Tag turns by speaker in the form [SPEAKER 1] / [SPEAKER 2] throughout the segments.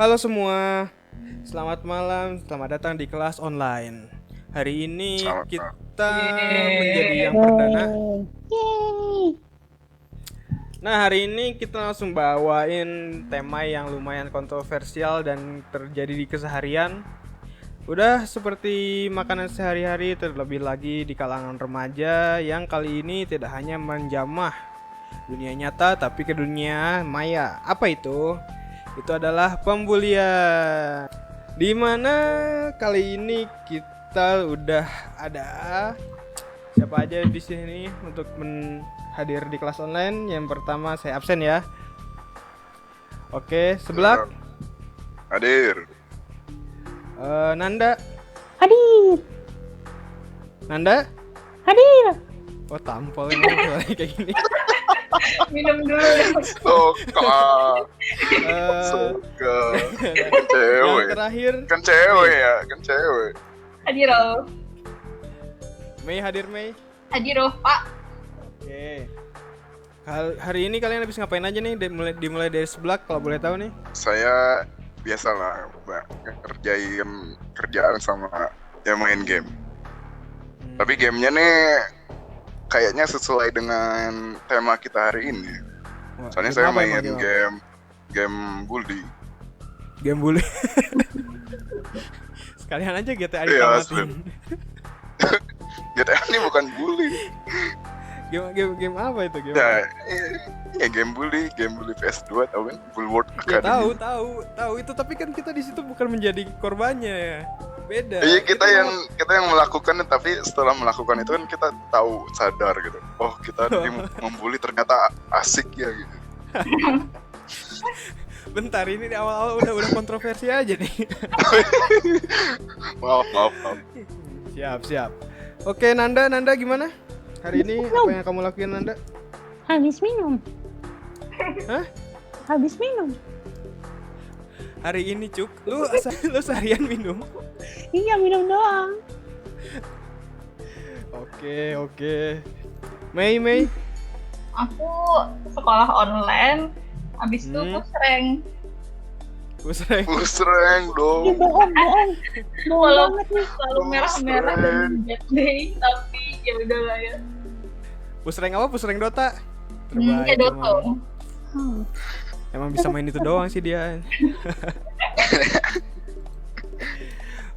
[SPEAKER 1] Halo semua, selamat malam, selamat datang di kelas online. Hari ini
[SPEAKER 2] Selamat malam.
[SPEAKER 1] kita menjadi yang perdana.
[SPEAKER 3] Yeay.
[SPEAKER 1] Nah, hari ini kita langsung bawain tema yang lumayan kontroversial dan terjadi di keseharian. Udah seperti makanan sehari-hari, terlebih lagi di kalangan remaja yang kali ini tidak hanya menjamah dunia nyata tapi ke dunia maya. Apa itu? Itu adalah pembulian. Di mana kali ini kita udah ada siapa aja di sini untuk hadir di kelas online. Yang pertama saya absen ya. Oke, sebelah
[SPEAKER 2] Hadir.
[SPEAKER 1] Nanda.
[SPEAKER 3] Hadir,
[SPEAKER 1] Nanda?
[SPEAKER 3] hadir.
[SPEAKER 1] Oh, tampol ini kayak gini.
[SPEAKER 4] Minum dulu.
[SPEAKER 2] Suka.
[SPEAKER 1] Eh,
[SPEAKER 2] Suka. Kan
[SPEAKER 1] yang
[SPEAKER 2] cewek.
[SPEAKER 1] terakhir
[SPEAKER 2] Kan cewek ya. Kan cewek.
[SPEAKER 4] Hadiro.
[SPEAKER 1] Mei, hadir Mei.
[SPEAKER 4] Hadiro, Pak.
[SPEAKER 1] Oke. Hari ini kalian habis ngapain aja nih? Dimulai dari sebelah kalau boleh tahu nih.
[SPEAKER 2] Saya biasalah Mbak, ngerjain kerjaan sama ya main game. Tapi gamenya nih kayaknya sesuai dengan tema kita hari ini.
[SPEAKER 1] Wah,
[SPEAKER 2] Soalnya
[SPEAKER 1] game
[SPEAKER 2] saya
[SPEAKER 1] apa emang,
[SPEAKER 2] main
[SPEAKER 1] game apa?
[SPEAKER 2] game bully.
[SPEAKER 1] Game bully. Sekalian aja GTA
[SPEAKER 2] Iya,
[SPEAKER 1] ditamatin.
[SPEAKER 2] GTA ini bukan bully.
[SPEAKER 1] Game apa itu game?
[SPEAKER 2] Ya,
[SPEAKER 1] apa?
[SPEAKER 2] ya game bully PS2 tahu kan? Bulwark
[SPEAKER 1] Ya
[SPEAKER 2] Academy.
[SPEAKER 1] tahu itu, tapi kan kita di situ bukan menjadi korbannya ya. Beda.
[SPEAKER 2] Iya kita
[SPEAKER 1] malah-
[SPEAKER 2] yang melakukan, tapi setelah melakukan itu kan kita tahu sadar gitu. Oh kita membuli ternyata asik ya gitu.
[SPEAKER 1] Bentar, ini di awal-awal udah kontroversi aja nih.
[SPEAKER 2] Maaf.
[SPEAKER 1] Siap. Oke, Nanda gimana? Hari ini apa yang kamu lakuin, Nanda?
[SPEAKER 3] Habis minum.
[SPEAKER 1] Hah?
[SPEAKER 3] Habis minum.
[SPEAKER 1] Hari ini Cuk, lu seharian minum.
[SPEAKER 3] Iya, minum doang.
[SPEAKER 1] Oke. Mei.
[SPEAKER 4] Aku sekolah online. Habis itu aku sering.
[SPEAKER 1] Pusreng.
[SPEAKER 2] Pusreng
[SPEAKER 3] Ih,
[SPEAKER 2] dong.
[SPEAKER 3] bohong. Bohong
[SPEAKER 4] Walau
[SPEAKER 3] banget nih.
[SPEAKER 4] selalu merah-merah dan bad day, tapi ya udah lah ya.
[SPEAKER 1] Pusreng apa? Pusreng Dota.
[SPEAKER 4] Ya Doto.
[SPEAKER 3] Hmm.
[SPEAKER 1] Emang bisa main itu doang sih dia.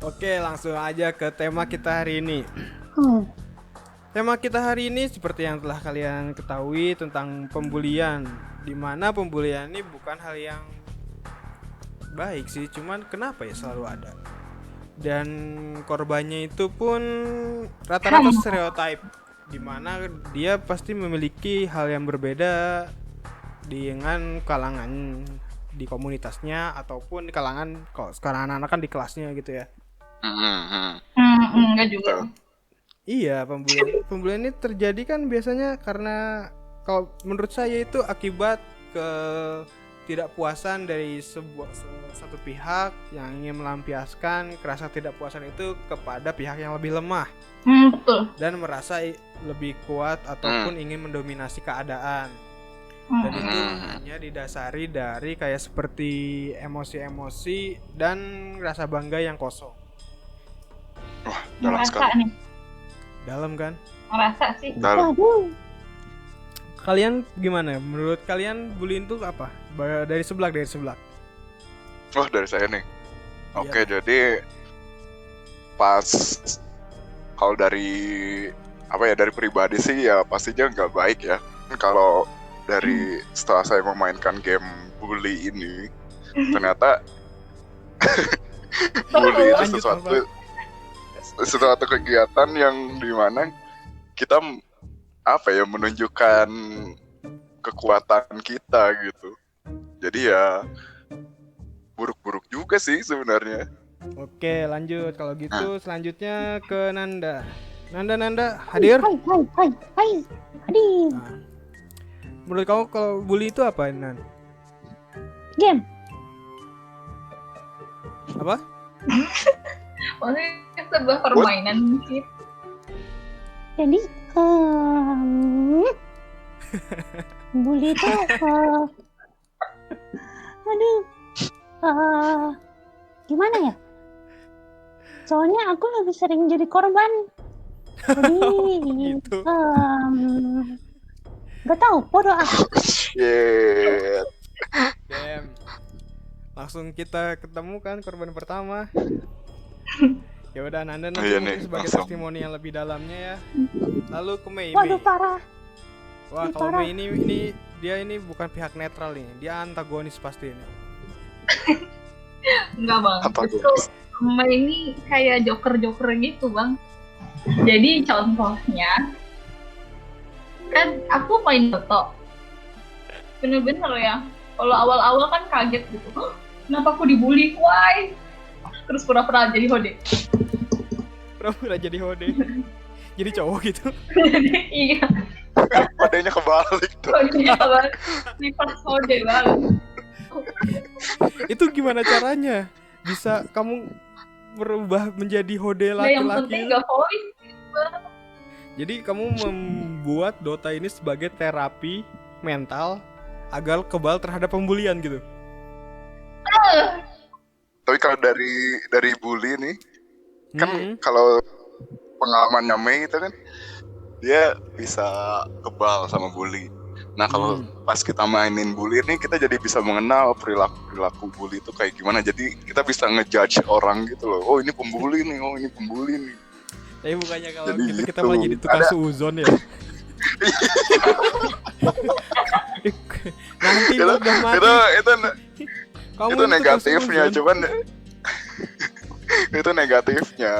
[SPEAKER 1] Oke, langsung aja ke tema kita hari ini.
[SPEAKER 3] Hmm.
[SPEAKER 1] Tema kita hari ini seperti yang telah kalian ketahui tentang pembulian. Dimana pembulian ini bukan hal yang baik sih, cuman kenapa ya selalu ada. Dan korbannya itu pun rata-rata stereotype, dimana dia pasti memiliki hal yang berbeda dengan kalangan di komunitasnya ataupun di kalangan, kalau sekarang anak-anak kan di kelasnya gitu ya.
[SPEAKER 4] Enggak juga.
[SPEAKER 1] Iya, pembulian ini terjadi kan biasanya karena, kalau menurut saya itu akibat ketidakpuasan dari satu pihak yang ingin melampiaskan rasa tidak puasan itu kepada pihak yang lebih lemah
[SPEAKER 4] Betul.
[SPEAKER 1] dan merasa lebih kuat ataupun ingin mendominasi keadaan. Dan itu hanya didasari dari kayak seperti emosi-emosi dan rasa bangga yang kosong.
[SPEAKER 2] Wah dalam
[SPEAKER 4] Ngerasa
[SPEAKER 2] sekali.
[SPEAKER 4] nih.
[SPEAKER 1] Dalam kan?
[SPEAKER 4] Ngerasa sih.
[SPEAKER 2] Dalam.
[SPEAKER 3] Waduh.
[SPEAKER 1] Kalian gimana? Menurut kalian bullying itu apa? Dari sebelah.
[SPEAKER 2] Wah dari saya nih. Oke jadi pas kalau dari dari pribadi sih ya pastinya nggak baik ya. Kalau dari setelah saya memainkan game bully ini ternyata bully itu
[SPEAKER 1] Lanjut,
[SPEAKER 2] sesuatu kegiatan yang dimana kita menunjukkan kekuatan kita gitu. Jadi ya buruk-buruk juga sih sebenarnya.
[SPEAKER 1] Oke, lanjut. Kalau gitu selanjutnya ke Nanda. Nanda hadir?
[SPEAKER 3] Hai. Hadir.
[SPEAKER 1] Nah, menurut kamu kalau bully itu apa, Nan?
[SPEAKER 3] Game.
[SPEAKER 1] Apa?
[SPEAKER 4] Maksudnya sebuah permainan sih.
[SPEAKER 3] Jadi, bully itu aduh eh gimana ya? Soalnya aku lebih sering jadi korban. Jadi
[SPEAKER 1] Gitu.
[SPEAKER 3] gak tahu, bodoh ah.
[SPEAKER 2] Shit.
[SPEAKER 1] Damn. Langsung kita ketemu kan korban pertama. Ya udah, Nanda nanti
[SPEAKER 2] Iya
[SPEAKER 1] mungkin
[SPEAKER 2] nih,
[SPEAKER 1] sebagai
[SPEAKER 2] langsung.
[SPEAKER 1] testimoni yang lebih dalamnya ya. Lalu ke Mei.
[SPEAKER 3] Waduh parah.
[SPEAKER 1] Wah,
[SPEAKER 3] Ini
[SPEAKER 1] kalau
[SPEAKER 3] parah.
[SPEAKER 1] Mei ini dia ini bukan pihak netral nih. Dia antagonis pasti ini.
[SPEAKER 4] Enggak bang,
[SPEAKER 2] Apa tuh?
[SPEAKER 4] justru Mei ini kayak joker-joker gitu bang. Jadi contohnya, kan aku main Dota. Bener-bener ya, kalau awal-awal kan kaget gitu. "Hah, kenapa aku dibully, why?" Terus pura-pura jadi hode.
[SPEAKER 1] Pura-pura jadi hode. Jadi cowok gitu.
[SPEAKER 4] Iya,
[SPEAKER 2] Adanya kebalik tuh.
[SPEAKER 4] hodenya banget. Sifat hode banget.
[SPEAKER 1] Itu gimana caranya? Bisa kamu berubah menjadi hode
[SPEAKER 4] Nah, yang penting
[SPEAKER 1] laki-laki?
[SPEAKER 4] gak voice.
[SPEAKER 1] Jadi kamu membuat Dota ini sebagai terapi mental agar kebal terhadap pembulian gitu.
[SPEAKER 2] Tapi kalau dari bully nih, kan
[SPEAKER 1] Mm-mm.
[SPEAKER 2] kalau pengalamannya Mei itu kan dia bisa kebal sama bully. Nah kalau pas kita mainin bully nih, kita jadi bisa mengenal perilaku bully itu kayak gimana. Jadi kita bisa ngejudge orang gitu loh. Oh ini pembuli nih, oh ini pembuli nih.
[SPEAKER 1] Tapi bukannya kalau
[SPEAKER 2] Jadi
[SPEAKER 1] gitu kita
[SPEAKER 2] gitu.
[SPEAKER 1] malah jadi tukang
[SPEAKER 2] Ada-
[SPEAKER 1] suuzon ya. Nanti
[SPEAKER 2] Itu
[SPEAKER 1] udah mati.
[SPEAKER 2] itu
[SPEAKER 1] Kamu
[SPEAKER 2] itu
[SPEAKER 1] tukang
[SPEAKER 2] negatifnya,
[SPEAKER 1] suuzon.
[SPEAKER 2] cuman itu negatifnya.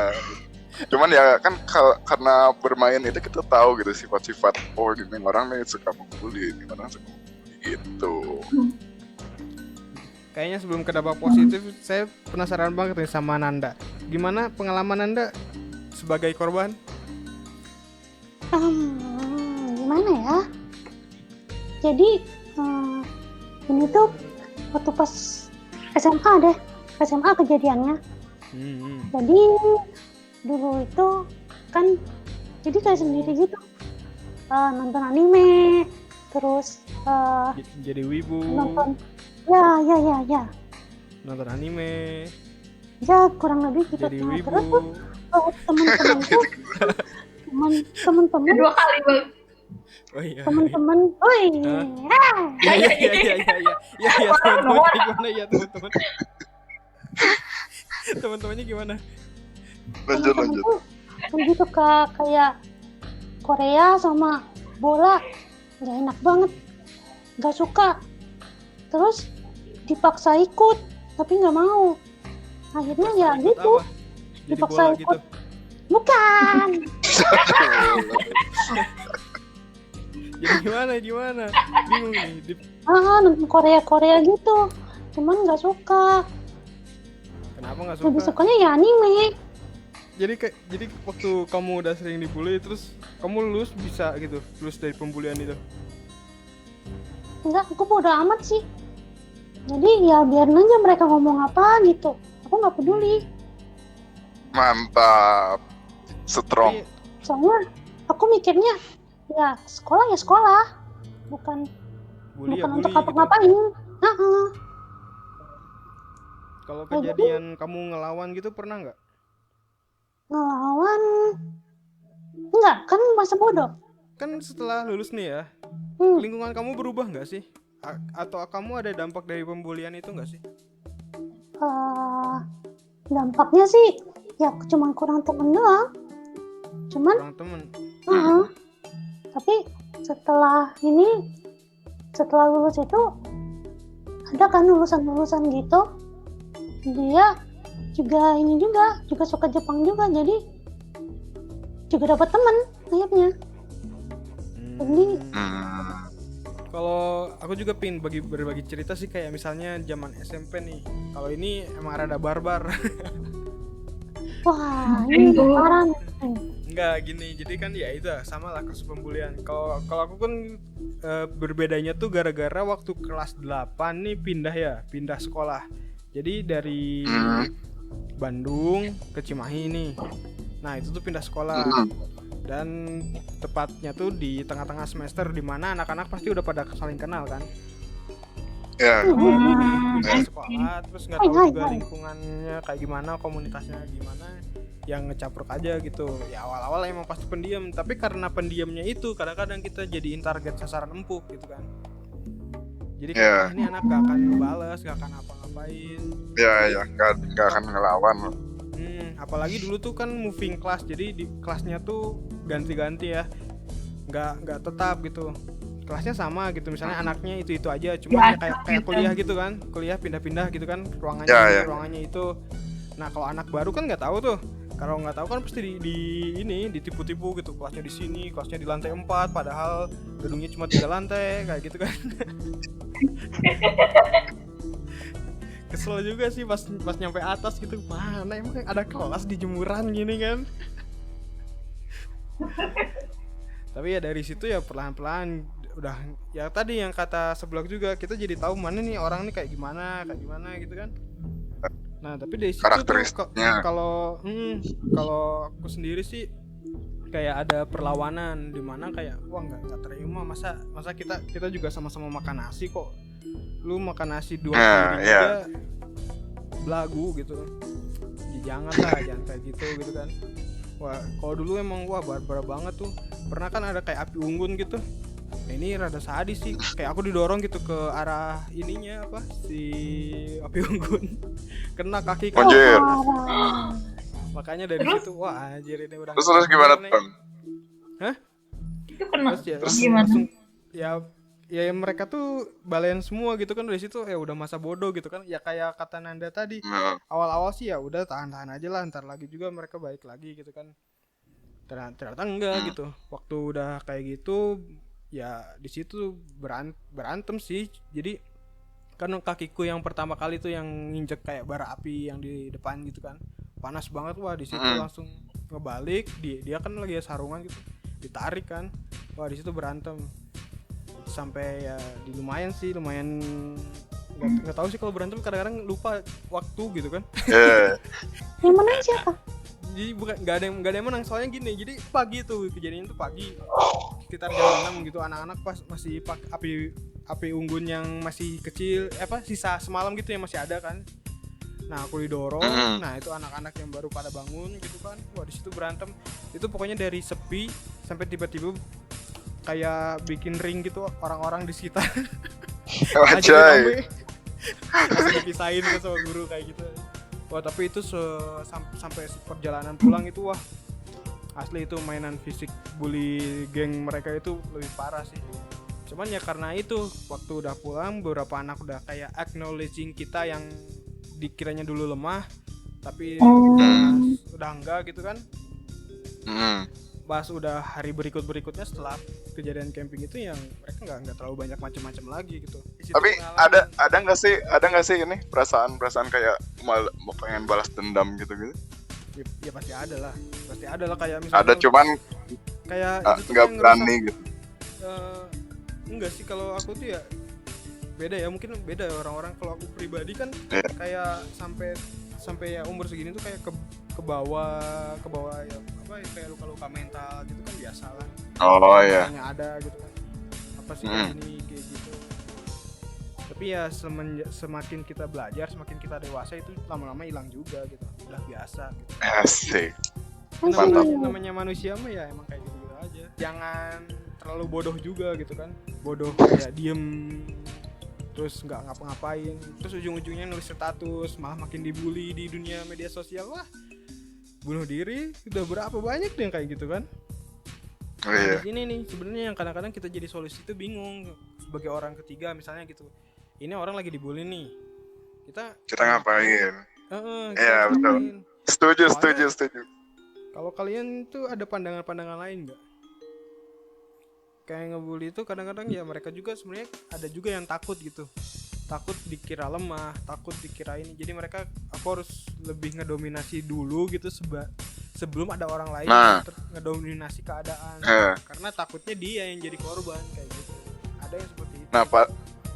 [SPEAKER 2] Cuman ya kan karena bermain itu kita tahu gitu sifat-sifat, oh ini orang nih suka membuli, ini orang suka membuli gitu.
[SPEAKER 1] Kayaknya sebelum ke dampak positif, saya penasaran banget nih sama Nanda. Gimana pengalaman Nanda sebagai korban?
[SPEAKER 3] Gimana ya? Jadi ini tuh waktu pas SMA deh, SMA kejadiannya. Jadi dulu itu kan jadi kayak sendiri gitu, nonton anime, terus
[SPEAKER 1] Jadi wibu,
[SPEAKER 3] nonton ya
[SPEAKER 1] nonton anime,
[SPEAKER 3] kurang lebih gitu.
[SPEAKER 1] jadi
[SPEAKER 3] Nah,
[SPEAKER 1] wibu.
[SPEAKER 3] terus tuh teman-teman tuh teman-teman
[SPEAKER 4] Dua kali bang.
[SPEAKER 1] Oh iya.
[SPEAKER 3] teman-teman,
[SPEAKER 1] Ya teman-teman gimana ya teman-teman? Teman-temannya gimana?
[SPEAKER 2] Lanjut.
[SPEAKER 3] teman-teman tuh lebih suka kayak Korea sama bola, nggak enak banget, nggak suka, terus dipaksa ikut tapi nggak mau, akhirnya ya
[SPEAKER 1] Ikut
[SPEAKER 3] gitu,
[SPEAKER 1] apa? Jadi
[SPEAKER 3] dipaksa
[SPEAKER 1] bola
[SPEAKER 3] ikut.
[SPEAKER 1] gitu.
[SPEAKER 3] Bukan,
[SPEAKER 1] Jadi gimana? Bingung nih.
[SPEAKER 3] nonton Korea gitu, cuman nggak suka,
[SPEAKER 1] Kenapa nggak
[SPEAKER 3] lebih
[SPEAKER 1] suka?
[SPEAKER 3] sukanya ya anime.
[SPEAKER 1] Jadi waktu kamu udah sering dibully, terus kamu lulus bisa gitu, lulus dari pembulian itu.
[SPEAKER 3] Enggak, aku bodo amat sih, jadi ya biarin aja mereka ngomong apa gitu, aku nggak peduli.
[SPEAKER 2] Mantap, strong.
[SPEAKER 1] Tapi
[SPEAKER 3] Soalnya aku mikirnya ya sekolah, bukan
[SPEAKER 1] bully ya
[SPEAKER 3] bukan
[SPEAKER 1] bully
[SPEAKER 3] untuk
[SPEAKER 1] gitu.
[SPEAKER 3] apa-ngapain.
[SPEAKER 1] Kalau
[SPEAKER 3] Kayak
[SPEAKER 1] kejadian kamu ngelawan gitu pernah nggak?
[SPEAKER 3] Ngelawan enggak, kan masa bodoh.
[SPEAKER 1] Kan setelah lulus nih ya,
[SPEAKER 3] Hmm.
[SPEAKER 1] lingkungan kamu berubah nggak sih? Atau kamu ada dampak dari pembulian itu nggak sih?
[SPEAKER 3] Dampaknya sih ya cuma kurang temen doang. Cuman
[SPEAKER 1] Orang temen.
[SPEAKER 3] tapi setelah lulus itu ada kan lulusan gitu, dia juga suka Jepang juga, jadi juga dapat teman akhirnya. Jadi
[SPEAKER 1] Kalau aku juga pengen berbagi cerita sih, kayak misalnya zaman SMP nih. Kalau ini emang rada barbar.
[SPEAKER 3] wah ini parah nih.
[SPEAKER 1] Enggak gini, jadi kan ya itu sama lah kasus pembulian. Kalau aku kan berbedanya tuh gara-gara waktu kelas 8 nih pindah sekolah. Jadi dari Bandung ke Cimahi nih. Nah itu tuh pindah sekolah. Dan tepatnya tuh di tengah-tengah semester, di mana anak-anak pasti udah pada saling kenal kan.
[SPEAKER 2] Ya,
[SPEAKER 1] pindah
[SPEAKER 2] ya.
[SPEAKER 1] sekolah, terus nggak
[SPEAKER 3] Hai,
[SPEAKER 1] tahu
[SPEAKER 3] hai,
[SPEAKER 1] juga
[SPEAKER 3] hai.
[SPEAKER 1] lingkungannya kayak gimana, komunitasnya gimana, yang ngecapruk aja gitu. Ya awal-awal emang pasti pendiam, tapi karena pendiamnya itu kadang-kadang kita jadiin target sasaran empuk gitu kan. Jadi kayak
[SPEAKER 2] Ya.
[SPEAKER 1] ini anak gak akan ngebales, gak akan apa-ngapain.
[SPEAKER 2] Ya, nggak akan ngelawan.
[SPEAKER 1] Apalagi dulu tuh kan moving class, jadi di kelasnya tuh ganti-ganti ya, nggak tetap gitu. Kelasnya sama gitu, misalnya anaknya itu aja, cuma ya kayak
[SPEAKER 4] gitu.
[SPEAKER 1] kuliah gitu kan, kuliah pindah-pindah gitu kan, ruangannya
[SPEAKER 2] Ya,
[SPEAKER 1] ini,
[SPEAKER 2] ya.
[SPEAKER 1] ruangannya itu. Nah kalau anak baru kan nggak tahu tuh, kalau nggak tahu kan pasti ini ditipu-tipu gitu, kelasnya di sini, kelasnya di lantai 4, padahal gedungnya cuma 3 lantai kayak gitu kan. Kesel juga sih pas nyampe atas gitu, mana emang ada kelas di jemuran gini kan. Tapi ya dari situ ya perlahan-lahan udah ya tadi yang kata seblak juga, kita jadi tahu mana nih orang nih kayak gimana gitu kan. Nah tapi dari situ tuh
[SPEAKER 2] Karakteristiknya.
[SPEAKER 1] kalau aku sendiri sih kayak ada perlawanan di mana kayak wah nggak terima, masa kita juga sama-sama makan nasi kok, lu makan nasi 2 piring aja belagu gitu. Ya, jangan kayak gitu kan. Wah kalau dulu emang barbar banget tuh. Pernah kan ada kayak api unggun gitu. Nah, ini rada sadis sih, kayak aku didorong gitu ke arah ininya apa si api unggun, kena kaki kan.
[SPEAKER 2] Anjir.
[SPEAKER 1] Makanya dari
[SPEAKER 4] Terus?
[SPEAKER 1] situ wah anjir ini udah
[SPEAKER 2] Terus gimana
[SPEAKER 1] nih.
[SPEAKER 2] Bang?
[SPEAKER 4] Itu kena.
[SPEAKER 1] Terus ya
[SPEAKER 4] Gimana?
[SPEAKER 1] langsung ya mereka tuh balain semua gitu kan. Dari situ ya udah masa bodoh gitu kan, ya kayak kata Nanda tadi,
[SPEAKER 2] Nah,
[SPEAKER 1] awal-awal sih ya udah tahan aja lah, ntar lagi juga mereka baik lagi gitu kan. Ternyata enggak gitu. Waktu udah kayak gitu ya di situ berantem sih. Jadi kan kakiku yang pertama kali tuh yang nginjek kayak bara api yang di depan gitu kan, panas banget. Wah di situ langsung ngebalik, dia kan lagi sarungan gitu, ditarik kan. Wah di situ berantem sampai ya lumayan nggak tahu sih, kalau berantem kadang-kadang lupa waktu gitu kan.
[SPEAKER 3] Yang menang siapa?
[SPEAKER 1] Jadi bukan nggak ada yang menang, soalnya gini, jadi pagi tuh kejadian itu pagi sekitar jam 6 gitu, anak-anak pas masih api unggun yang masih kecil, sisa semalam gitu yang masih ada kan. Nah aku didorong, nah itu anak-anak yang baru pada bangun gitu kan. Wah di situ berantem itu pokoknya dari sepi sampai tiba-tiba kayak bikin ring gitu orang-orang di sekitar.
[SPEAKER 2] Anjay.
[SPEAKER 1] Langsung dipisahin ke sama guru kayak gitu. Wah tapi itu sampai perjalanan pulang itu wah asli itu mainan fisik bully geng mereka itu lebih parah sih. Cuman ya karena itu waktu udah pulang beberapa anak udah kayak acknowledging kita yang dikiranya dulu lemah tapi udah enggak gitu kan. Pas udah hari berikutnya setelah kejadian camping itu yang mereka nggak terlalu banyak macam-macam lagi gitu.
[SPEAKER 2] Tapi ada nggak sih ini perasaan kayak mau pengen balas dendam gitu?
[SPEAKER 1] Ya pasti ada lah kayak misalnya
[SPEAKER 2] Ada, cuman
[SPEAKER 1] kayak
[SPEAKER 2] nggak berani gitu.
[SPEAKER 1] Enggak sih, kalau aku tuh ya beda ya, mungkin beda ya orang-orang. Kalau aku pribadi kan kayak sampai ya umur segini tuh kayak ke bawah ya kayak luka-luka mental gitu kan, biasa lah.
[SPEAKER 2] Oh iya.
[SPEAKER 1] Yang ada gitu kan, apa sih kayak gitu. Tapi ya semakin kita belajar, semakin kita dewasa itu lama-lama hilang juga gitu, udah biasa gitu.
[SPEAKER 2] Asik.
[SPEAKER 3] Mantap.
[SPEAKER 1] Namanya manusia mah ya emang kayak gitu aja. Jangan terlalu bodoh juga gitu kan, bodoh kayak diem terus nggak ngapa-ngapain, terus ujung-ujungnya nulis status malah makin dibully di dunia media sosial. Wah bunuh diri udah berapa banyak yang kayak gitu kan. Nah, di sini nih sebenarnya yang kadang-kadang kita jadi solusi itu bingung sebagai orang ketiga misalnya gitu. Ini orang lagi dibully nih, kita
[SPEAKER 2] ngapain?
[SPEAKER 1] Iya
[SPEAKER 2] betul. Setuju.
[SPEAKER 1] Kalau kalian tuh ada pandangan-pandangan lain nggak? Kayak ngebully itu kadang-kadang ya mereka juga sebenarnya ada juga yang takut gitu, takut dikira lemah, takut dikira ini. Jadi mereka aku harus lebih ngedominasi dulu gitu sebelum ada orang lain ngedominasi keadaan, karena takutnya dia yang jadi korban kayak gitu. Ada yang seperti itu.
[SPEAKER 2] Nah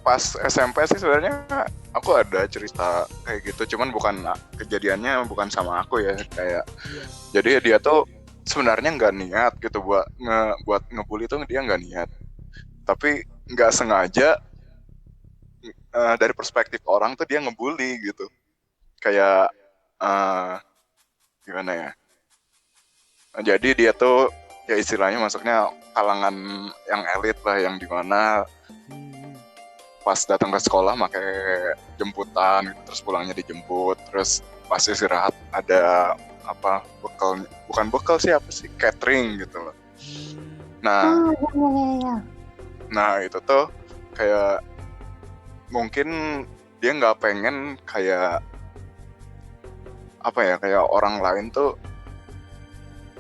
[SPEAKER 2] pas SMP sih sebenarnya aku ada cerita kayak gitu, cuman kejadiannya bukan sama aku ya, kayak jadi dia tuh sebenarnya nggak niat gitu buat ngebully tuh, dia nggak niat, tapi nggak sengaja dari perspektif orang tuh dia ngebully gitu. Kayak eh, gimana ya? Jadi dia tuh ya istilahnya masuknya kalangan yang elit lah, yang dimana
[SPEAKER 1] Hmm.
[SPEAKER 2] pas datang ke sekolah pakai jemputan gitu, terus pulangnya dijemput, terus pas istirahat ada apa bekal, bukan bekal sih, apa sih, catering gitu loh. Nah,
[SPEAKER 3] Ya.
[SPEAKER 2] nah itu tuh kayak mungkin dia nggak pengen kayak apa ya, kayak orang lain tuh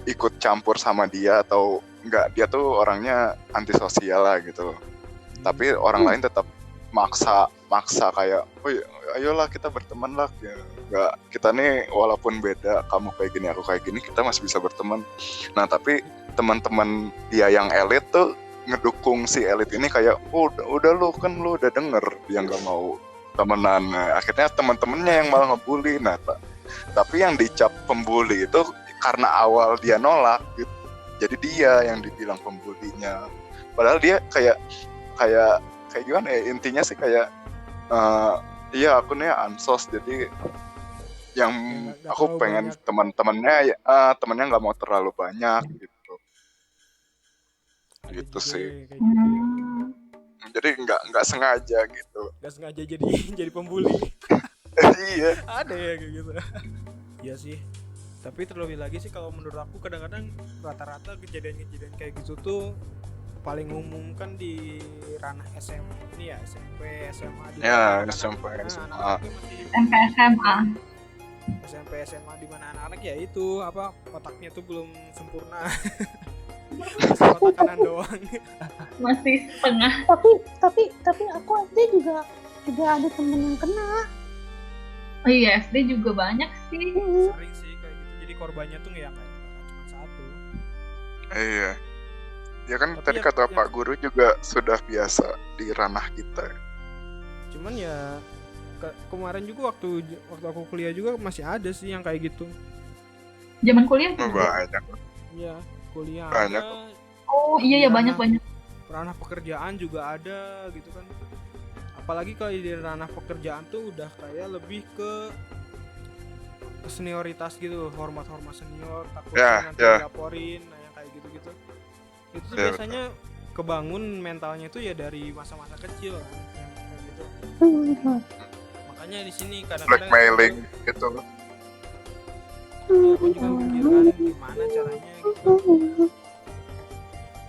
[SPEAKER 2] ikut campur sama dia, atau enggak, dia tuh orangnya antisosial lah gitu. Tapi orang lain tetap maksa kayak, oh ayolah kita berteman lah ya. Enggak, kita nih walaupun beda, kamu kayak gini aku kayak gini, kita masih bisa berteman. Nah tapi teman-teman dia yang elit tuh ngedukung si elit ini kayak, oh, udah lu kan lu udah denger dia nggak mau temenan. Nah, akhirnya teman-temannya yang malah ngebully. Nah tapi yang dicap pembuli itu karena awal dia nolak gitu. Jadi dia yang dibilang pembulinya. Padahal dia kayak gimana ya, intinya sih kayak iya aku nih ansos, jadi yang
[SPEAKER 1] Nggak
[SPEAKER 2] aku
[SPEAKER 1] terlalu
[SPEAKER 2] pengen
[SPEAKER 1] banyak.
[SPEAKER 2] teman-temannya ya, temannya nggak mau terlalu banyak gitu.
[SPEAKER 1] Ada
[SPEAKER 2] Gitu
[SPEAKER 1] juga
[SPEAKER 2] sih.
[SPEAKER 1] yang kayak gitu ya.
[SPEAKER 2] Jadi nggak sengaja gitu.
[SPEAKER 1] Nggak sengaja jadi jadi pembuli.
[SPEAKER 2] Iya.
[SPEAKER 1] Ada ya kayak gitu. Iya sih. Tapi terlebih lagi sih kalau menurut aku kadang-kadang rata-rata kejadian-kejadian kayak gitu tuh paling umum kan di ranah SMP ini ya, SMP, SMA di
[SPEAKER 2] Ya,
[SPEAKER 1] mana
[SPEAKER 2] SMP,
[SPEAKER 1] anak-anaknya masih
[SPEAKER 4] SMP SMA.
[SPEAKER 1] SMP SMA di mana anak-anak ya itu apa otaknya tuh belum sempurna. Masih otak kanan doang.
[SPEAKER 4] Masih setengah.
[SPEAKER 3] Tapi aku SD juga ada temen yang kena.
[SPEAKER 4] Oh iya, SD juga banyak sih.
[SPEAKER 1] Sering sih kayak gitu. Jadi korbannya tuh ya nggak cuma satu.
[SPEAKER 2] Iya. Ya kan
[SPEAKER 1] Tapi
[SPEAKER 2] tadi kata Pak Guru juga sudah biasa di ranah kita.
[SPEAKER 1] Cuman ya kemarin juga waktu aku kuliah juga masih ada sih yang kayak gitu.
[SPEAKER 4] Zaman kuliah juga.
[SPEAKER 2] Banyak.
[SPEAKER 1] Iya, kuliah
[SPEAKER 2] Banyak.
[SPEAKER 1] ada,
[SPEAKER 4] Oh iya ya, banyak.
[SPEAKER 1] ranah pekerjaan juga ada gitu kan. Apalagi kalau di ranah pekerjaan tuh udah kayak lebih ke senioritas gitu, hormat senior, takutnya nanti dilaporin, nah yang kayak gitu-gitu. Itu tuh biasanya kebangun mentalnya tuh ya dari masa-masa kecil kan, yang kayak gitu. Makanya di sini kadang-kadang
[SPEAKER 2] Blackmailing gitu.
[SPEAKER 1] aku juga mikirkan gimana caranya gitu.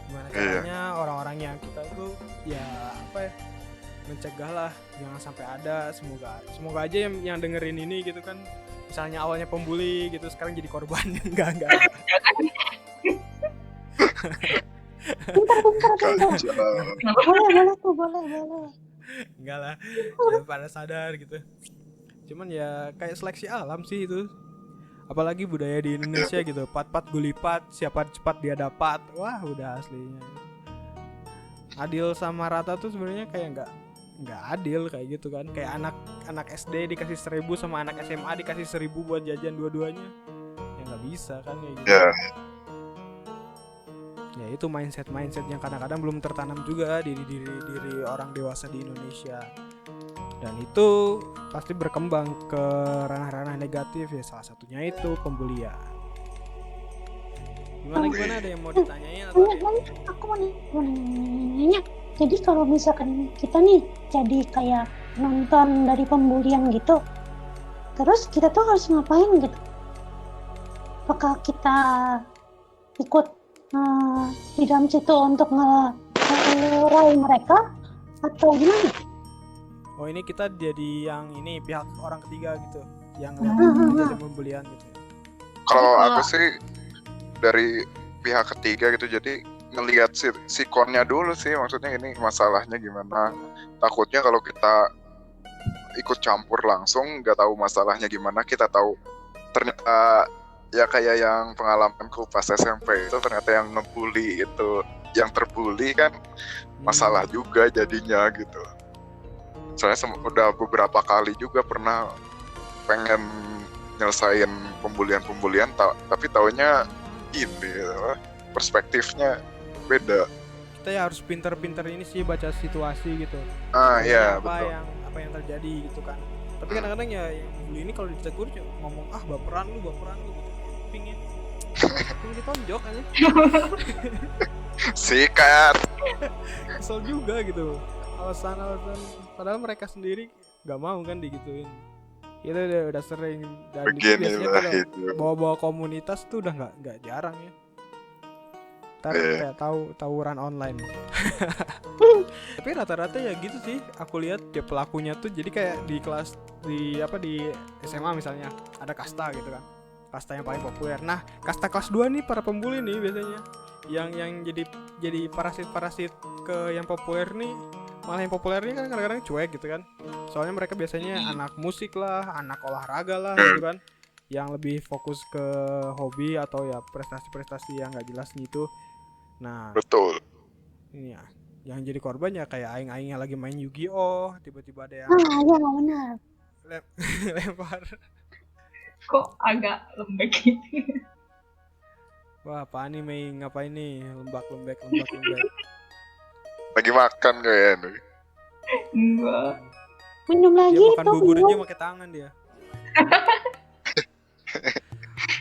[SPEAKER 1] Gimana caranya orang-orang yang kita tuh ya apa ya, mencegah lah jangan sampai ada. Semoga aja yang dengerin ini gitu kan, misalnya awalnya pembuli gitu sekarang jadi korban. enggak
[SPEAKER 3] Boleh.
[SPEAKER 1] enggak lah ya, pada sadar gitu. Cuman ya kayak seleksi alam sih itu, apalagi budaya di Indonesia gitu, pat gulipat, siapa cepat dia dapat. Wah udah aslinya adil sama rata tuh sebenarnya kayak nggak adil kayak gitu kan. Kayak anak SD dikasih 1.000 sama anak SMA dikasih 1.000 buat jajan dua-duanya, ya nggak bisa kan kayak gitu. Ya itu mindset yang kadang-kadang belum tertanam juga di diri orang dewasa di Indonesia, dan itu pasti berkembang ke ranah-ranah negatif ya, salah satunya itu pembulian. Gimana ada yang mau ditanyain atau
[SPEAKER 3] Aku mau nanya. Jadi kalau misalkan kita nih jadi kayak nonton dari pembulian gitu, terus kita tuh harus ngapain gitu? Apakah kita ikut di dalam situ untuk ngelerai mereka atau gimana?
[SPEAKER 1] Oh ini kita jadi yang ini pihak orang ketiga gitu, yang jadi pembulian gitu.
[SPEAKER 2] Kalau aku sih dari pihak ketiga gitu, jadi ngelihat sikonnya dulu sih, maksudnya ini masalahnya gimana. Takutnya kalau kita ikut campur langsung nggak tahu masalahnya gimana, kita tahu ternyata ya kayak yang pengalamanku pas SMP itu, ternyata yang ngebully itu yang terbully kan masalah juga jadinya gitu. Soalnya udah beberapa kali juga pernah pengen nyelesain pembulian tapi taunya ini perspektifnya beda.
[SPEAKER 1] Kita ya harus pinter-pinter ini sih baca situasi gitu.
[SPEAKER 2] Iya
[SPEAKER 1] apa
[SPEAKER 2] betul.
[SPEAKER 1] apa yang terjadi gitu kan. Tapi kadang-kadang ya yang bully ini kalau ditegur ngomong baperan lu gitu. Pingin ditonjok aja.
[SPEAKER 2] Sikat.
[SPEAKER 1] Kesel juga gitu. Alasan padahal mereka sendiri nggak mau kan digituin. Itu udah sering dan itu biasanya kalau bawa-bawa komunitas tuh udah nggak jarang ya. Ntar kayak tawuran online. Tapi rata-rata ya gitu sih. Aku lihat ya pelakunya tuh jadi kayak di kelas di SMA misalnya ada kasta gitu kan. Kasta yang paling populer. Nah, kasta kelas 2 nih para pembuli nih biasanya. Yang jadi parasit ke yang populer nih. Malah yang populernya kan kadang-kadang cuek gitu kan. Soalnya mereka biasanya anak musik lah, anak olahraga lah gitu kan. Yang lebih fokus ke hobi atau ya prestasi-prestasi yang gak jelas gitu. Nah,
[SPEAKER 2] betul.
[SPEAKER 1] Ini ya, yang jadi korban ya kayak aing-aing yang lagi main Yu-Gi-Oh, tiba-tiba ada yang
[SPEAKER 3] iya benar.
[SPEAKER 1] lempar.
[SPEAKER 4] Kok agak lembek gitu.
[SPEAKER 1] Wah, Pak Ani Mei ngapain nih? Lembek.
[SPEAKER 2] Lagi makan kayaknya.
[SPEAKER 4] Enggak.
[SPEAKER 3] Minum lagi
[SPEAKER 1] Dia makan
[SPEAKER 3] tuh.
[SPEAKER 1] bubur aja pakai tangan dia.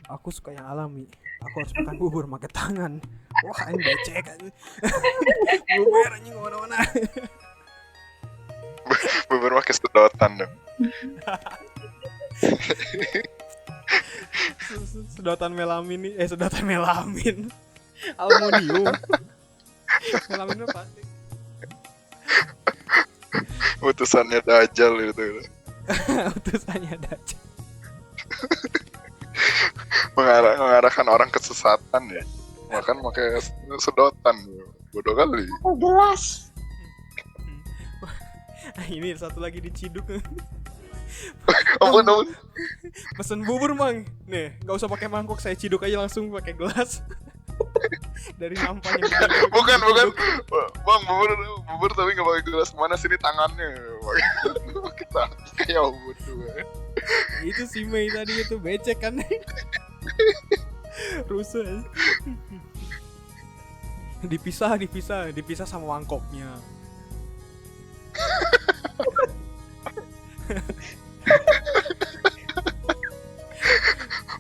[SPEAKER 1] Aku suka yang alami. Aku harus makan bubur pakai tangan. Wah, ini becek aja. Bubur anjing kemana-mana.
[SPEAKER 2] Bubur pakai sedotan dong.
[SPEAKER 1] Sedotan melamin nih, sedotan melamin. Aluminium. Melamin apa sih?
[SPEAKER 2] Utusannya Dajjal itu.
[SPEAKER 1] Utusannya Dajjal.
[SPEAKER 2] Mengarahkan orang kesesatan ya. Makan pakai sedotan. Bodoh kali.
[SPEAKER 3] Atau gelas.
[SPEAKER 1] Ini satu lagi diciduk.
[SPEAKER 2] Ampun.
[SPEAKER 1] Pesen bubur mang. Nih, nggak usah pakai mangkok, saya ciduk aja langsung pakai gelas. Dari nampaknya.
[SPEAKER 2] Bukan. Bang, bubur tapi nggak pakai gelas. Mana sini tangannya? Pakai tangan. Kayak bodoh.
[SPEAKER 1] Itu si Mei tadi itu becek kan. Rusuh aja. Dipisah sama mangkoknya.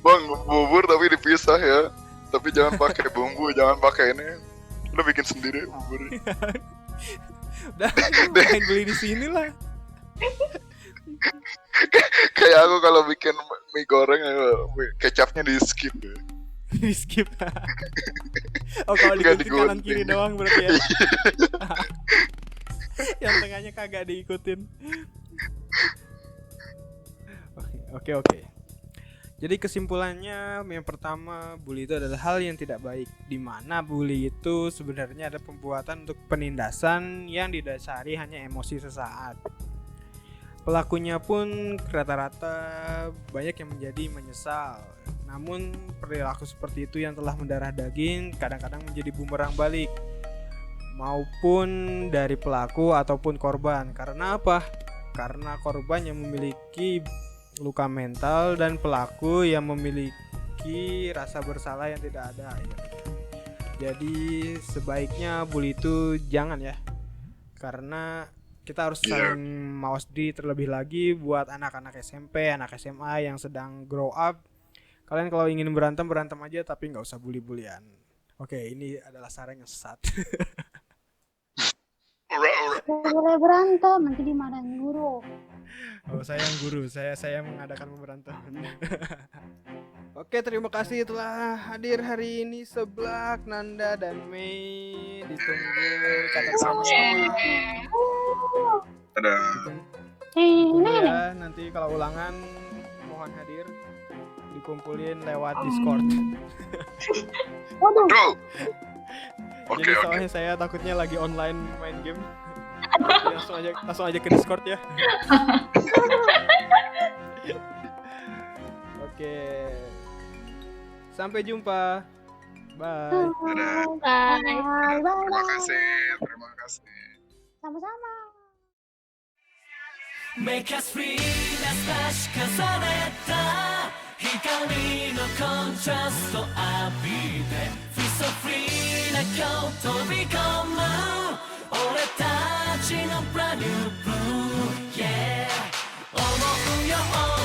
[SPEAKER 2] Bang, bubur tapi dipisah ya. Tapi jangan pakai bumbu, jangan pakai ini. Udah bikin sendiri bubur.
[SPEAKER 1] Udah, main beli di sini lah.
[SPEAKER 2] Kayak aku kalau bikin mie goreng kecapnya di skip ya.
[SPEAKER 1] Di skip. Oh, kalau
[SPEAKER 2] Nggak
[SPEAKER 1] diikutin kanan
[SPEAKER 2] digunting.
[SPEAKER 1] kiri doang berarti ya. Yang tengahnya kagak diikutin. Oke. Jadi kesimpulannya yang pertama, bully itu adalah hal yang tidak baik, di mana bully itu sebenarnya ada pembuatan untuk penindasan yang didasari hanya emosi sesaat. Pelakunya pun rata-rata banyak yang menjadi menyesal. Namun perilaku seperti itu yang telah mendarah daging kadang-kadang menjadi bumerang balik, maupun dari pelaku ataupun korban. Karena apa? Karena korban yang memiliki luka mental dan pelaku yang memiliki rasa bersalah yang tidak ada ya. Jadi sebaiknya bully itu jangan ya, karena kita harus saling mawas diri. Terlebih lagi buat anak-anak SMP, anak SMA yang sedang grow up. Kalian kalau ingin berantem aja, tapi nggak usah bully-bulian. Oke, ini adalah saran yang sesat.
[SPEAKER 3] Boleh berantem, nanti dimarahin guru.
[SPEAKER 1] Oh, saya yang guru, saya yang mengadakan pemberantaman. Oke, terima kasih telah hadir hari ini Seblak, Nanda, dan Mei. Ditunggu catatan
[SPEAKER 2] Ada.
[SPEAKER 1] ya, nanti kalau ulangan mohon hadir, dikumpulin lewat Discord.
[SPEAKER 3] Waduh,
[SPEAKER 1] Jadi soalnya saya takutnya lagi online main game. Jadi langsung aja ke Discord ya. Oke. Sampai jumpa. Bye.
[SPEAKER 2] Dadah.
[SPEAKER 3] bye.
[SPEAKER 2] Terima kasih.
[SPEAKER 3] Sama-sama.
[SPEAKER 5] Make us free な少し重ねた光のコントラスト浴びて Feel so free な今日飛び込む俺たちの Brand new blue Yeah よ